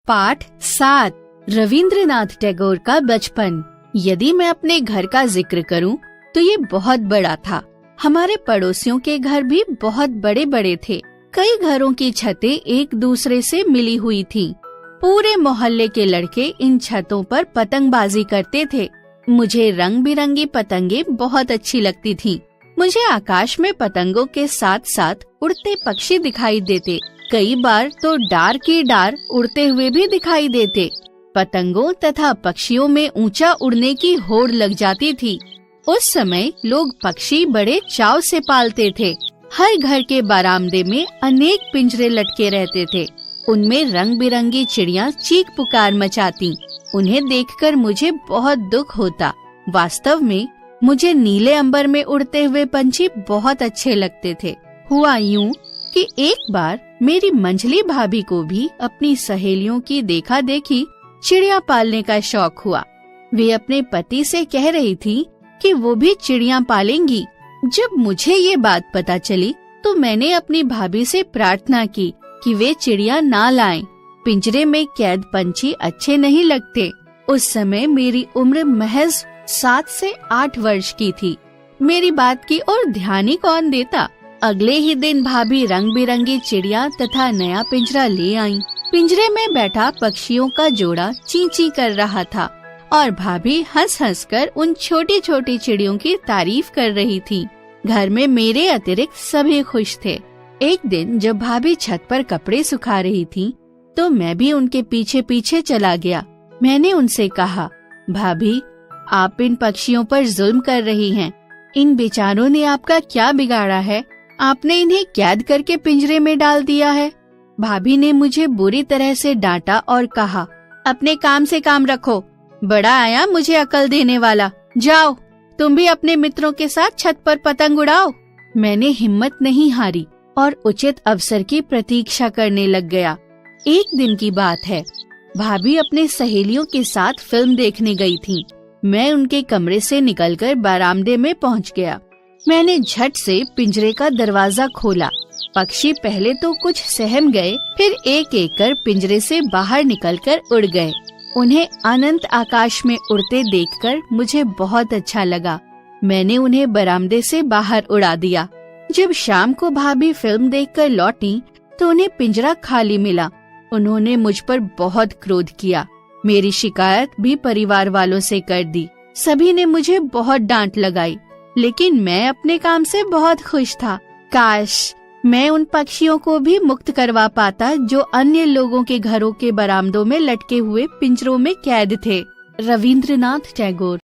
पाठ 7 रविंद्रनाथ टैगोर का बचपन। यदि मैं अपने घर का जिक्र करूं तो ये बहुत बड़ा था। हमारे पड़ोसियों के घर भी बहुत बड़े बड़े थे। कई घरों की छतें एक दूसरे से मिली हुई थीं। पूरे मोहल्ले के लड़के इन छतों पर पतंगबाजी करते थे। मुझे रंग बिरंगी पतंगे बहुत अच्छी लगती थीं। मुझे आकाश में पतंगों के साथ साथ उड़ते पक्षी दिखाई देते। कई बार तो डार की डार उड़ते हुए भी दिखाई देते। पतंगों तथा पक्षियों में ऊंचा उड़ने की होड़ लग जाती थी। उस समय लोग पक्षी बड़े चाव से पालते थे। हर घर के बरामदे में अनेक पिंजरे लटके रहते थे। उनमें रंग बिरंगी चिड़िया चीख पुकार मचाती। उन्हें देखकर मुझे बहुत दुख होता। वास्तव में मुझे नीले अंबर में उड़ते हुए पंछी बहुत अच्छे लगते थे। हुआ यूं कि एक बार मेरी मंझली भाभी को भी अपनी सहेलियों की देखा देखी चिड़िया पालने का शौक हुआ। वे अपने पति से कह रही थी कि वो भी चिड़िया पालेंगी। जब मुझे ये बात पता चली तो मैंने अपनी भाभी से प्रार्थना की कि वे चिड़िया ना लाएं। पिंजरे में कैद पंछी अच्छे नहीं लगते। उस समय मेरी उम्र महज 7 से 8 वर्ष की थी। मेरी बात की ओर ध्यान ही कौन देता। अगले ही दिन भाभी रंग बिरंगी चिड़िया तथा नया पिंजरा ले आईं। पिंजरे में बैठा पक्षियों का जोड़ा ची ची कर रहा था और भाभी हंस हंस कर उन छोटी छोटी चिड़ियों की तारीफ कर रही थी। घर में मेरे अतिरिक्त सभी खुश थे। एक दिन जब भाभी छत पर कपड़े सुखा रही थी तो मैं भी उनके पीछे पीछे चला गया। मैंने उनसे कहा, भाभी आप इन पक्षियों पर जुल्म कर रही हैं। इन बेचारों ने आपका क्या बिगाड़ा है? आपने इन्हें कैद करके पिंजरे में डाल दिया है। भाभी ने मुझे बुरी तरह से डांटा और कहा, अपने काम से काम रखो। बड़ा आया मुझे अकल देने वाला। जाओ तुम भी अपने मित्रों के साथ छत पर पतंग उड़ाओ। मैंने हिम्मत नहीं हारी और उचित अवसर की प्रतीक्षा करने लग गया। एक दिन की बात है। भाभी अपने सहेलियों के साथ फिल्म देखने गई थी। मैं उनके कमरे से निकलकर बरामदे में पहुंच गया। मैंने झट से पिंजरे का दरवाजा खोला। पक्षी पहले तो कुछ सहम गए, फिर एक एक कर पिंजरे से बाहर निकलकर उड़ गए। उन्हें अनंत आकाश में उड़ते देखकर मुझे बहुत अच्छा लगा। मैंने उन्हें बरामदे से बाहर उड़ा दिया। जब शाम को भाभी फिल्म देखकर लौटी तो उन्हें पिंजरा खाली मिला। उन्होंने मुझ पर बहुत क्रोध किया। मेरी शिकायत भी परिवार वालों से कर दी। सभी ने मुझे बहुत डांट लगाई, लेकिन मैं अपने काम से बहुत खुश था। काश मैं उन पक्षियों को भी मुक्त करवा पाता जो अन्य लोगों के घरों के बरामदों में लटके हुए पिंजरों में कैद थे। रविंद्रनाथ टैगोर।